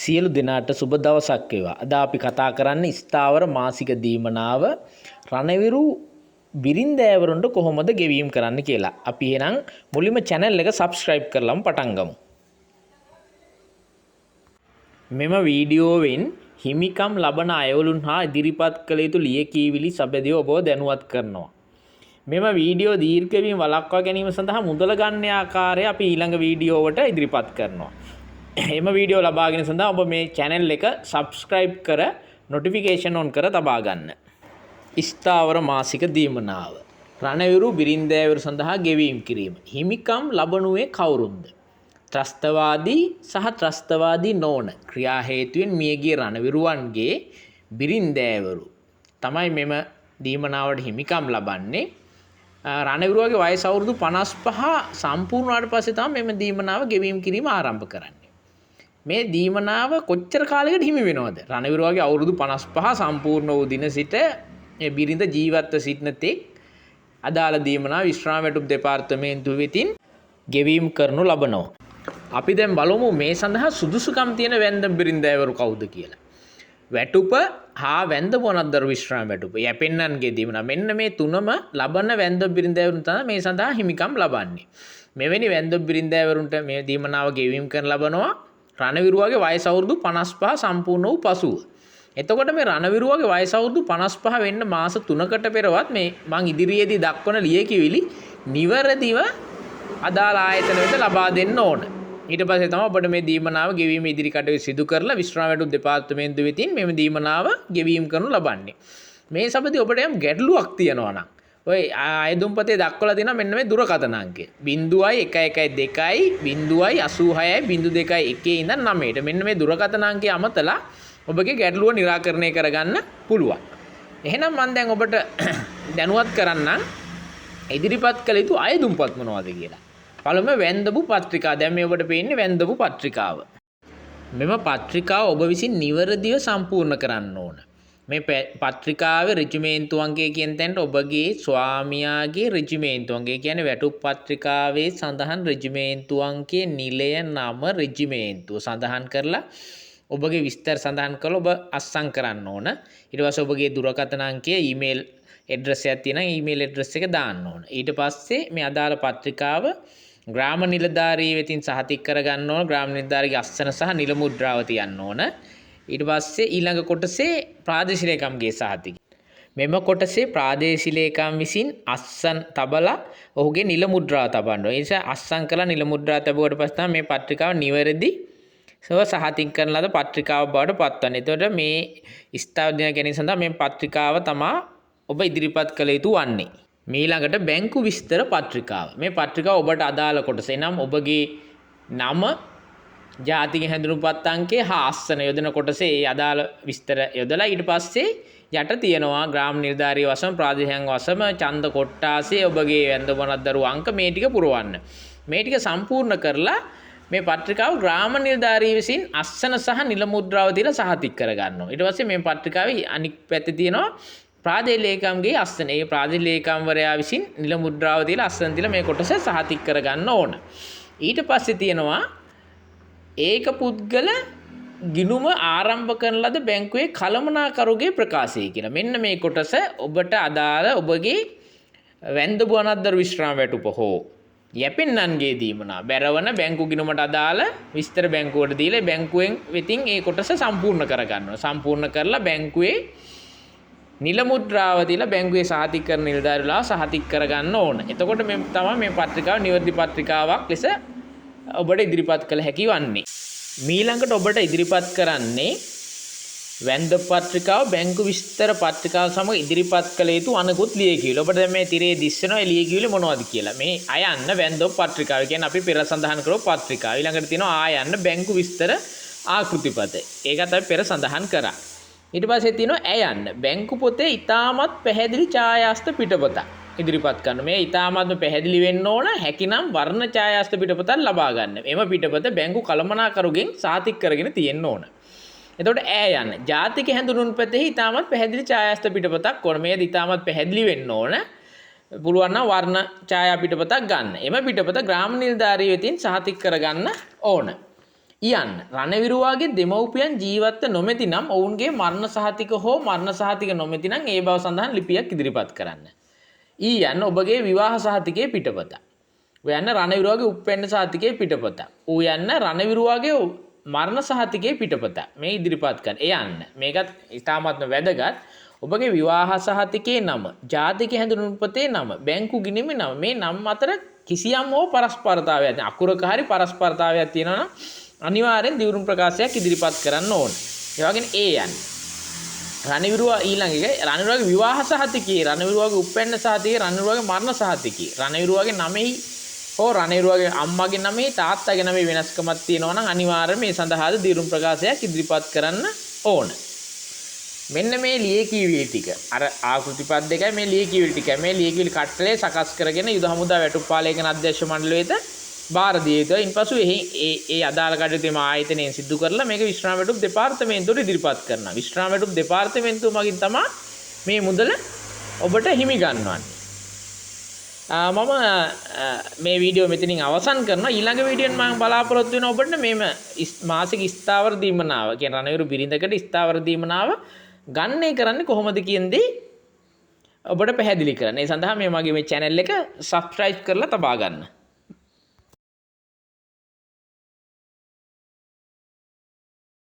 සියලු දෙනාට සුබ දවසක් වේවා. අද අපි කතා කරන්නේ ස්ථාවර මාසික දීමනාව රණවිරු බිරින්දෑවරුන්ට කොහොමද ගෙවීම් කරන්න කියලා. අපි එහෙනම් මුලින්ම channel එක subscribe කරලාම පටන් ගමු. මෙම වීඩියෝවෙන් හිමිකම් ලබන අයවලුන් හා ඉදිරිපත් කළ යුතු ලියකියවිලි සබැදිව ඔබව දැනුවත් කරනවා. මෙම වීඩියෝ දීර්ඝ වීම වළක්වා ගැනීම සඳහා මුදල ගන්න ආකාරය අපි ඊළඟ වීඩියෝ වලට ඉදිරිපත් කරනවා. එම වීඩියෝ ලබා ගැනීම සඳහා ඔබ මේ channel එක subscribe කර notification on කර තබා ගන්න. ස්ථාවර මාසික දීමනාව රණවිරු බිරින්දෑවරු සඳහා ගෙවීම් කිරීම. හිමිකම් ලබනුවේ කවුරුන්ද? ත්‍රස්තවාදී සහ ත්‍රස්තවාදී නොවන ක්‍රියා හේතුවෙන් මියගිය රණවිරුවන්ගේ බිරින්දෑවරු තමයි මෙම දීමනාවට හිමිකම් ලබන්නේ. රණවිරුවගේ වයස අවුරුදු 55 සම්පූර්ණ වුණාට පස්සේ තමයි මෙම දීමනාව ගෙවීම් කිරීම ආරම්භ කරන්නේ. මේ දීමනාව කොච්චර කාලයකට හිමි වෙනවද? රණවිරුවගේ අවුරුදු 55 සම්පූර්ණ වූ දින සිට මේ බිරිඳ ජීවත්ව සිටින තෙක් අදාළ දීමනාව විශ්‍රාම වැටුප් දෙපාර්තමේන්තුව වෙතින් ගෙවීම් කරනු ලබනවා. අපි දැන් බලමු මේ සඳහා සුදුසුකම් තියෙන වැන්දම් බිරින්දෑවරු කවුද කියලා. වැටුප හා වැන්ද පොනත්දරු විශ්‍රාම වැටුප යැපෙන්නන්ගේ දීමනාව මෙන්න මේ තුනම ලබන වැන්දම් බිරින්දෑවරුන් තමයි මේ සඳහා හිමිකම් ලබන්නේ. මෙවැනි වැන්දම් බිරින්දෑවරුන්ට මේ දීමනාව ගෙවීම් කරන ලබනවා රණවිරුවගේ වයස අවුරුදු 55 සම්පූර්ණ වූ පසුව. එතකොට මේ රණවිරුවගේ වයස අවුරුදු 55 වෙන්න මාස 3කට පෙරවත් මේ මං ඉදිරියේදී දක්වන ලියකියවිලි නිවැරදිව අදාළ ආයතන වෙත ලබා දෙන්න ඕන. ඊට පස්සේ තමයි ඔබට මේ දීමනාව ගෙවීම ඉදිරි කටයුතු සිදු කරලා විශ්‍රාම වැටුප් දෙපාර්තමේන්තුව වෙතින් මේ දීමනාව ගෙවීම් කරනු ලබන්නේ. මේ සම්බන්ධව ඔබට යම් ගැටලුවක් තියෙනවා නම් ඔය ආයදුම්පතේ දක්වලා තියෙනවා මෙන්න මේ දුරකථන අංකය 0.112 0.86 0.2 ඉඳන් 9ට මෙන්න මේ දුරකථන අංකය අමතලා ඔබගේ ගැටලුව निराකරණය කරගන්න පුළුවන්. එහෙනම් මම දැන් ඔබට දැනුවත් කරන්නම් ඉදිරිපත් කළ යුතු ආයදුම්පත් මොනවද කියලා. පළමුව වැන්දපු පත්‍රිකාව. දැන් මේ ඔබට පේන්නේ වැන්දපු පත්‍රිකාව. මෙම පත්‍රිකාව ඔබ විසින් නිවැරදිව සම්පූර්ණ කරන්න ඕන. මේ පත්‍රිකාවේ රෙජිමේන්තු අංකය කියන තැනට ඔබගේ ස්වාමියාගේ රෙජිමේන්තු අංකය කියන්නේ වැටුප් පත්‍රිකාවේ සඳහන් රෙජිමේන්තු අංකයේ නිලය නම රෙජිමේන්තුව සඳහන් කරලා ඔබගේ විස්තර සඳහන් කරලා ඔබ අස්සම් කරන්න ඕන. ඊට පස්සේ ඔබගේ දුරකථන අංකය ඊමේල් ඇඩ්‍රස් එකක් තියෙනවා ඊමේල් ඇඩ්‍රස් එක දාන්න ඕන. ඊට පස්සේ මේ අදාළ පත්‍රිකාව ග්‍රාම නිලධාරී වෙතින් සහතික කරගන්න ඕන. ග්‍රාම නිලධාරීගේ අස්සන සහ නිල මුද්‍රාව තියන්න ඕන. ඊට පස්සේ ඊළඟ කොටසේ ප්‍රාදේශීය ලේකම්ගේ සහතික. මෙම කොටසේ ප්‍රාදේශීය ලේකම් විසින් අස්සන් තබලා ඔහුගේ නිල මුද්‍රාව තබන්න ඕන. ඒ නිසා අස්සන් කළා නිල මුද්‍රාව තබුවට පස්සේ තමයි මේ පත්‍රිකාව නිවැරදි සහතික කරන ලද පත්‍රිකාව බවට පත්වන්නේ. එතකොට මේ ස්ථාවර දින ගැනීම සඳහා මේ පත්‍රිකාව තමයි ඔබ ඉදිරිපත් කළ යුතු වන්නේ. ඊළඟට බැංකු විස්තර පත්‍රිකාව. මේ පත්‍රිකාව ඔබට අදාළ කොටස. එනම් ඔබගේ නම, ජාතික හැඳුනුම්පත් අංකය හා අස්සන යොදන කොටසේ ඒ අදාළ විස්තර යොදලා ඊට පස්සේ යට තියෙනවා ග්‍රාම නිලධාරී වසම, ප්‍රාදේශීය වසම, ඡන්ද කොට්ටාසේ, ඔබගේ වැන්ද පොනත්දරු අංක මේ ටික පුරවන්න. මේ ටික සම්පූර්ණ කරලා මේ පත්‍රිකාව ග්‍රාම නිලධාරී විසින් අස්සන සහ නිල මුද්‍රාව දීලා සහතික කරගන්නවා. ඊට පස්සේ මේ පත්‍රිකාවේ අනික් පැත්තේ තියෙනවා ප්‍රාදේශීය ලේකම්ගේ අස්සන. ඒ ප්‍රාදේශීය ලේකම්වරයා විසින් නිල මුද්‍රාව දීලා අස්සන දීලා මේ කොටස සහතික කරගන්න ඕන. ඊට පස්සේ තියෙනවා ඒක පුද්ගල ගිණුම ආරම්භ කරන ලද බැංකුවේ කළමනාකරුගේ ප්‍රකාශය කියලා. මෙන්න මේ කොටස ඔබට අදාළ ඔබගේ වැන්ද පුවනත්දරු විශ්‍රාම වැටුප හෝ යැපෙන්නන්ගේ දීමනාව බැරවන බැංකු ගිණුමට අදාළ විස්තර බැංකුවට දීලා බැංකුවෙන් වෙතින් ඒ කොටස සම්පූර්ණ කරගන්නවා. සම්පූර්ණ කරලා බැංකුවේ නිල මුද්‍රාව දීලා බැංකුවේ සහතික කරන නිලධාරීලා සහතික කරගන්න ඕන. එතකොට මේ තමයි මේ පත්‍රිකාව නිවැරදි පත්‍රිකාවක් ලෙස ඔබට ඉදිරිපත් කළ හැකි වන්නේ. ඊළඟට ඔබට ඉදිරිපත් කරන්නේ වැන්ද පත්‍රිකාව බැංකු විස්තර පත්‍රිකාව සමග ඉදිරිපත් කළ යුතු අනෙකුත් ලියකියවිලි. ඔබට දැන් මේ තිරේ දිස්සනවා ඒ ලියකියවිලි මොනවද කියලා. මේ අයන්න වැන්ද පත්‍රිකාව කියන්නේ අපි පෙර සඳහන් කරපු පත්‍රිකාව. ඊළඟට තියෙනවා ආයන්න බැංකු විස්තර ආකෘතිපත. ඒකත් අපි පෙර සඳහන් කරා. ඊට පස්සේ තියෙනවා ඇයන්න බැංකු පොතේ ඉතාමත් පැහැදිලි ඡායාස්ත පිටපතක් ඉදිරිපත් කරන. මේ ඉතාමත්ම පැහැදිලි වෙන්න ඕන. හැකිනම් වර්ණ ඡායාස්ත පිටපතක් ලබා ගන්න. එම පිටපත බැංකු කළමනාකරුගෙන් සාතික කරගෙන තියෙන්න ඕන. එතකොට ඇයන්න ජාතික හැඳුනුම්පතෙහි ඉතාමත් පැහැදිලි ඡායාස්ත පිටපතක් ඕන. මේක ඉතාමත් පැහැදිලි වෙන්න ඕන. පුළුවන් නම් වර්ණ ඡායා පිටපතක් ගන්න. එම පිටපත ග්‍රාම නිලධාරී වෙතින් සහතික කරගන්න ඕන. යන්න රණවිරුවාගේ දෙමව්පියන් ජීවත්ව නොමැති නම් ඔවුන්ගේ මරණ සහතික හෝ මරණ සහතික නොමැති නම් ඒ බව සඳහන් ලිපියක් ඉදිරිපත් කරන්න. යන්න ඔබගේ විවාහ සහතිකයේ පිටපත. ඔය යන්න රණවිරුවාගේ උප්පැන්න සහතිකයේ පිටපත. ඌ යන්න රණවිරුවාගේ මරණ සහතිකයේ පිටපත. මේ ඉදිරිපත් කරන්න. යන්න මේකත් ඉතාමත්ම වැදගත්. ඔබගේ විවාහ සහතිකයේ නම, ජාතික හැඳුනුම්පතේ නම, බැංකු ගිණුමේ නම මේ නම් අතර කිසියම් හෝ පරස්පරතාවයක් නැත්නම් අකුරක හරි පරස්පරතාවයක් තියෙනවා නම් අනිවාර්යෙන් දිවුරුම් ප්‍රකාශයක් ඉදිරිපත් කරන්න ඕන. ඒ වගේම යන්න රණවිරුවා ඊළඟ එක රණවිරුවාගේ විවාහ සහතිකයේ, රණවිරුවාගේ උප්පැන්න සහතිකයේ, රණවිරුවාගේ මරණ සහතිකයේ, රණවිරුවාගේ නමෙහි හෝ රණවිරුවාගේ අම්මාගේ නමෙහි තාත්තාගේ නමෙහි වෙනස්කමක් තියෙනවා නම් අනිවාර්යයෙන් මේ සඳහාද දිවුරුම් ප්‍රකාශයක් ඉදිරිපත් කරන්න ඕන. මෙන්න මේ ලියකියවිලි ටික අර ආකෘති පද දෙකයි මේ ලියකියවිලි ටිකයි මේ ලියකියවිලි කට්ටලේ සකස් කරගෙන යුද හමුදා වැටුප්පාලේකන අධ්‍යක්ෂ මණ්ඩල වෙත බාර දිය යුතුයි. ඉන්පසු ඒ අදාළ කටයුතු ආයතනයෙන් සිදු කරලා මේක විශ්‍රාම වැටුප් දෙපාර්තමේන්තුවට ඉදිරිපත් කරනවා. විශ්‍රාම වැටුප් දෙපාර්තමේන්තුව මගින් තමයි මේ මුදල ඔබට හිමි ගන්නවන්නේ. මම මේ වීඩියෝ මෙතනින් අවසන් කරනවා. ඊළඟ වීඩියෝෙන් මම බලාපොරොත්තු වෙනවා ඔබට මේම මාසික ස්ථාවර දීමනාව කියන රණවිරු බිරිඳකට ස්ථාවර දීමනාව ගන්නේ කරන්නේ කොහොමද කියන දේ ඔබට පැහැදිලි කරන්න. ඒ සඳහා මේ මගේ මේ channel එක subscribe කරලා තබා ගන්න.